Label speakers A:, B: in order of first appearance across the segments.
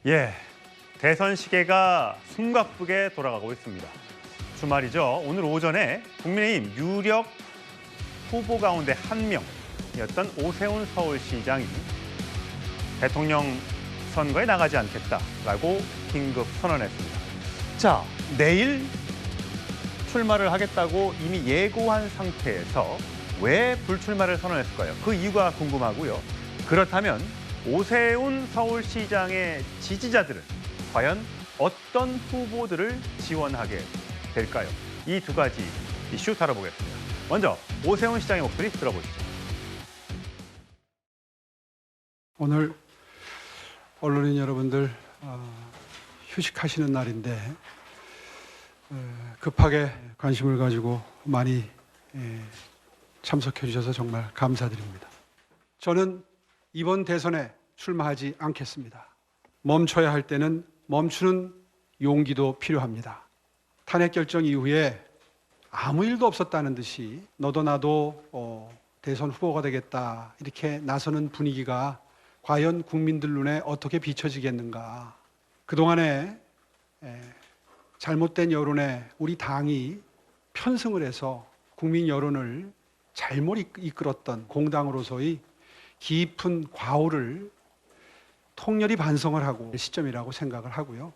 A: 예, 대선 시계가 숨가쁘게 돌아가고 있습니다. 주말이죠. 오늘 오전에 국민의힘 유력 후보 가운데 한 명이었던 오세훈 서울시장이 대통령 선거에 나가지 않겠다라고 긴급 선언했습니다. 자, 내일 출마를 하겠다고 이미 예고한 상태에서 왜 불출마를 선언했을까요? 그 이유가 궁금하고요. 그렇다면 오세훈 서울시장의 지지자들은 과연 어떤 후보들을 지원하게 될까요? 이 두 가지 이슈 다뤄보겠습니다. 먼저 오세훈 시장의 목소리 들어보시죠.
B: 오늘 언론인 여러분들 휴식하시는 날인데 급하게 관심을 가지고 많이 참석해 주셔서 정말 감사드립니다. 저는 이번 대선에 출마하지 않겠습니다. 멈춰야 할 때는 멈추는 용기도 필요합니다. 탄핵 결정 이후에 아무 일도 없었다는 듯이 너도 나도 대선 후보가 되겠다 이렇게 나서는 분위기가 과연 국민들 눈에 어떻게 비춰지겠는가. 그동안에 잘못된 여론에 우리 당이 편승을 해서 국민 여론을 잘못 이끌었던 공당으로서의 깊은 과오를 통렬히 반성을 하고 시점이라고 생각을 하고요.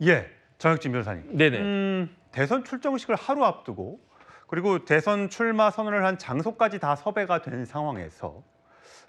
A: 예, 정혁진 변호사님.
C: 네네.
A: 대선 출정식을 하루 앞두고 그리고 대선 출마 선언을 한 장소까지 다 섭외가 된 상황에서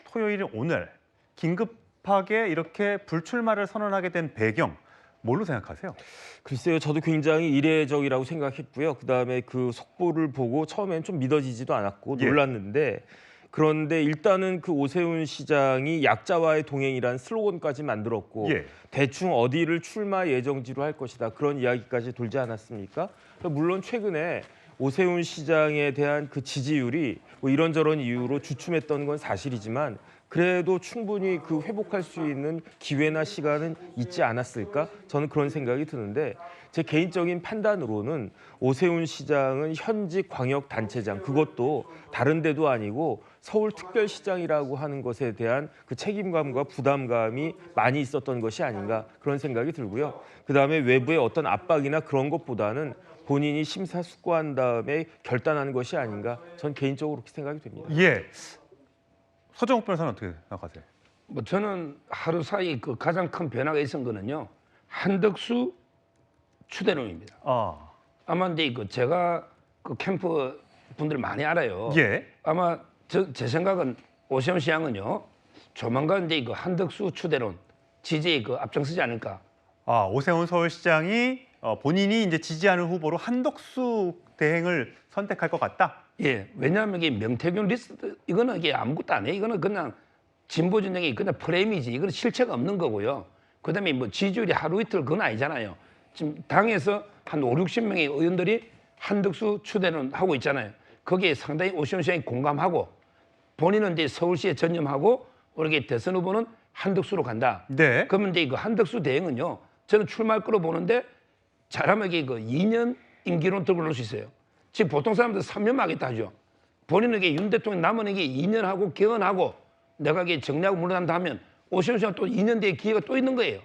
A: 토요일 오늘 긴급하게 이렇게 불출마를 선언하게 된 배경 뭘로 생각하세요?
C: 글쎄요, 저도 굉장히 이례적이라고 생각했고요. 그다음에 그 속보를 보고 처음엔 좀 믿어지지도 않았고 놀랐는데 그런데 일단은 그 오세훈 시장이 약자와의 동행이라는 슬로건까지 만들었고 대충 어디를 출마 예정지로 할 것이다 그런 이야기까지 돌지 않았습니까? 물론 최근에 오세훈 시장에 대한 그 지지율이 뭐 이런저런 이유로 주춤했던 건 사실이지만 그래도 충분히 그 회복할 수 있는 기회나 시간은 있지 않았을까? 저는 그런 생각이 드는데 제 개인적인 판단으로는 오세훈 시장은 현직 광역단체장, 그것도 다른 데도 아니고 서울특별시장이라고 하는 것에 대한 그 책임감과 부담감이 많이 있었던 것이 아닌가 그런 생각이 들고요. 그다음에 외부의 어떤 압박이나 그런 것보다는 본인이 심사숙고한 다음에 결단하는 것이 아닌가 전 개인적으로 그렇게 생각이 됩니다.
A: 예, 서정욱 변호사는 어떻게 생각하세요?
D: 뭐 저는 하루 사이 그 가장 큰 변화가 있은 거는요. 한덕수 추대론입니다. 아마 근데 그 제가 그 캠프 분들 많이 알아요. 아마 제 생각은 오세훈 시장은요. 조만간 이제 그 한덕수 추대론 지지에 그 앞장서지 않을까.
A: 오세훈 서울시장이 본인이 이제 지지하는 후보로 한덕수 대행을 선택할 것 같다.
D: 예, 왜냐하면 이게 명태균 리스트 이거는 이게 아무것도 안 해. 이거는 그냥 진보 진영이 그냥 프레임이지. 이거는 실체가 없는 거고요. 그다음에 뭐 지지율이 하루 이틀 그건 아니잖아요. 지금 당에서 한 5, 60명의 의원들이 한덕수 추대는 하고 있잖아요. 거기에 상당히 오세훈 시장이 공감하고 본인은 이제 서울시에 전념하고 이렇게 대선 후보는 한덕수로 간다. 그러면 이제 그 한덕수 대행은요. 저는 출마할 거로 보는데 잘하면 이게 그 2년 임기로 들고 올 수 있어요. 지금 보통 사람들 3년 하겠다 하죠. 본인은 윤 대통령 남은 게 2년 하고 개헌하고 내가 이게 정리하고 물러난다 하면 오세훈 시장 또 2년 뒤에 기회가 또 있는 거예요.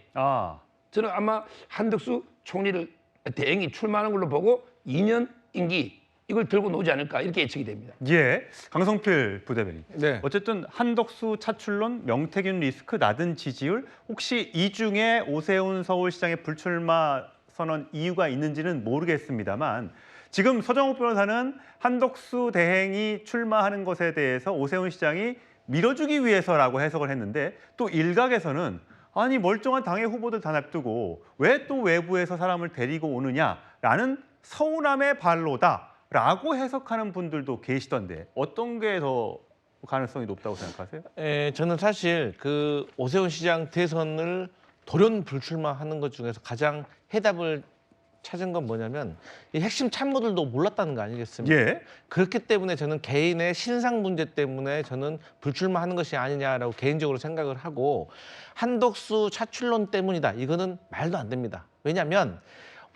D: 저는 아마 한덕수 총리를 대행이 출마하는 걸로 보고 2년 임기 이걸 들고 나오지 않을까 이렇게 예측이 됩니다.
A: 예, 강성필 부대변인.
B: 네.
A: 어쨌든 한덕수 차출론, 명태균 리스크, 낮은 지지율 혹시 이 중에 오세훈 서울시장의 불출마 선언 이유가 있는지는 모르겠습니다만 지금 서정욱 변호사는 한덕수 대행이 출마하는 것에 대해서 오세훈 시장이 밀어주기 위해서라고 해석을 했는데 또 일각에서는 아니 멀쩡한 당의 후보들 다 냅두고 왜 또 외부에서 사람을 데리고 오느냐라는 서운함의 발로다라고 해석하는 분들도 계시던데 어떤 게 더 가능성이 높다고 생각하세요?
E: 저는 사실 그 오세훈 시장 대선을 돌연 불출마하는 것 중에서 가장 해답을 찾은 건 뭐냐면 이 핵심 참모들도 몰랐다는 거 아니겠습니까? 그렇기 때문에 저는 개인의 신상 문제 때문에 저는 불출마하는 것이 아니냐라고 개인적으로 생각을 하고 한덕수 차출론 때문이다. 이거는 말도 안 됩니다. 왜냐하면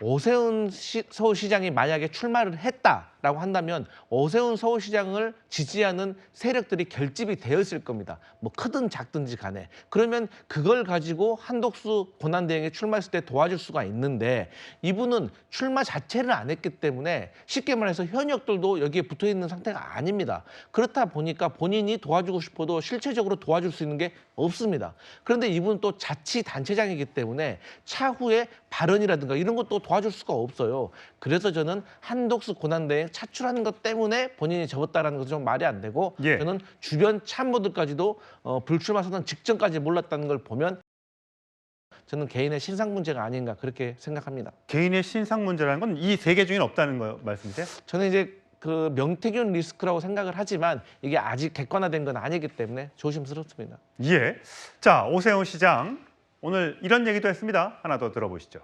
E: 오세훈 서울시장이 만약에 출마를 했다. 한다라고 한다면 오세훈 서울시장을 지지하는 세력들이 결집이 되어 있을 겁니다. 뭐 크든 작든지 간에. 그러면 그걸 가지고 한덕수 권한대행에 출마했을 때 도와줄 수가 있는데 이분은 출마 자체를 안 했기 때문에 쉽게 말해서 현역들도 여기에 붙어 있는 상태가 아닙니다. 그렇다 보니까 본인이 도와주고 싶어도 실체적으로 도와줄 수 있는 게 없습니다. 그런데 이분은 또 자치단체장이기 때문에 차후에 발언이라든가 이런 것도 도와줄 수가 없어요. 그래서 저는 한덕수 권한대행 차출하는 것 때문에 본인이 접었다라는 것은 좀 말이 안 되고
A: 예.
E: 저는 주변 참모들까지도 불출마 선언 직전까지 몰랐다는 걸 보면 저는 개인의 신상 문제가 아닌가 그렇게 생각합니다.
A: 개인의 신상 문제라는 건 이 세 개 중에는 없다는 거 말씀이세요?
E: 저는 이제 그 명태균 리스크라고 생각을 하지만 이게 아직 객관화된 건 아니기 때문에 조심스럽습니다.
A: 예. 자, 오세훈 시장 오늘 이런 얘기도 했습니다. 하나 더 들어보시죠.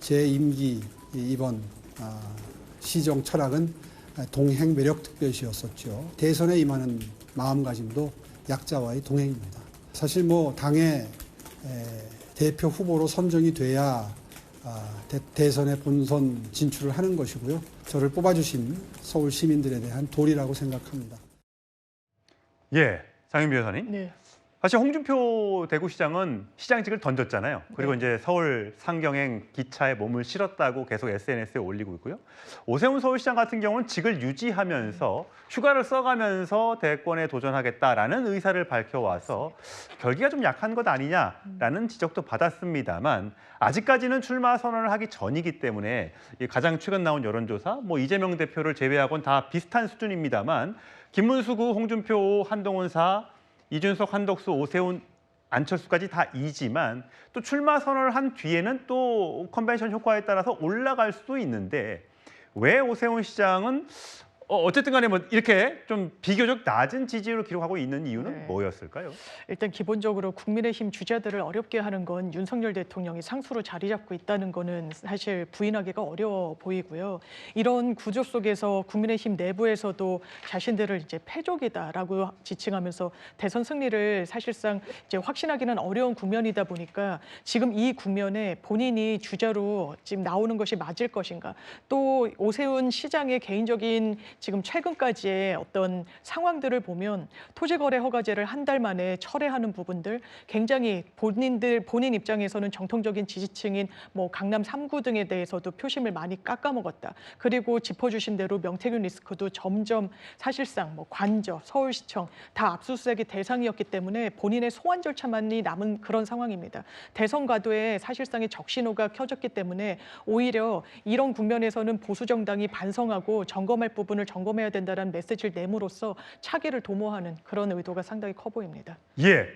B: 제 임기 이번 시정 철학은 동행 매력 특별시였었죠. 대선에 임하는 마음가짐도 약자와의 동행입니다. 사실 뭐 당의 대표 후보로 선정이 돼야 대선에 본선 진출을 하는 것이고요. 저를 뽑아주신 서울 시민들에 대한 도리라고 생각합니다.
A: 예. 장윤비 변호사님.
F: 네.
A: 사실 홍준표 대구시장은 시장직을 던졌잖아요. 그리고
F: 네.
A: 이제 서울 상경행 기차에 몸을 실었다고 계속 SNS에 올리고 있고요. 오세훈 서울시장 같은 경우는 직을 유지하면서 휴가를 써가면서 대권에 도전하겠다라는 의사를 밝혀와서 결기가 좀 약한 것 아니냐라는 지적도 받았습니다만 아직까지는 출마 선언을 하기 전이기 때문에 가장 최근 나온 여론조사, 뭐 이재명 대표를 제외하고는 다 비슷한 수준입니다만 김문수구, 홍준표, 한동훈 사, 이준석, 한덕수, 오세훈, 안철수까지 다 이지만 또 출마 선언을 한 뒤에는 또 컨벤션 효과에 따라서 올라갈 수도 있는데 왜 오세훈 시장은 어쨌든 간에 뭐 이렇게 좀 비교적 낮은 지지율을 기록하고 있는 이유는
F: 네.
A: 뭐였을까요?
F: 일단 기본적으로 국민의힘 주자들을 어렵게 하는 건 윤석열 대통령이 상수로 자리 잡고 있다는 거는 사실 부인하기가 어려워 보이고요. 이런 구조 속에서 국민의힘 내부에서도 자신들을 이제 패족이다라고 지칭하면서 대선 승리를 사실상 이제 확신하기는 어려운 국면이다 보니까 지금 이 국면에 본인이 주자로 지금 나오는 것이 맞을 것인가, 또 오세훈 시장의 개인적인 지금 최근까지의 어떤 상황들을 보면 토지거래 허가제를 한 달 만에 철회하는 부분들, 굉장히 본인 입장에서는 정통적인 지지층인 뭐 강남 3구 등에 대해서도 표심을 많이 깎아먹었다. 그리고 짚어주신 대로 명태균 리스크도 점점 사실상 뭐 관저, 서울시청 다 압수수색의 대상이었기 때문에 본인의 소환 절차만이 남은 그런 상황입니다. 대선 과도에 사실상의 적신호가 켜졌기 때문에 오히려 이런 국면에서는 보수 정당이 반성하고 점검할 부분을 점검해야 된다는 메시지를 내므로써 차기를 도모하는 그런 의도가 상당히 커 보입니다.
A: 예.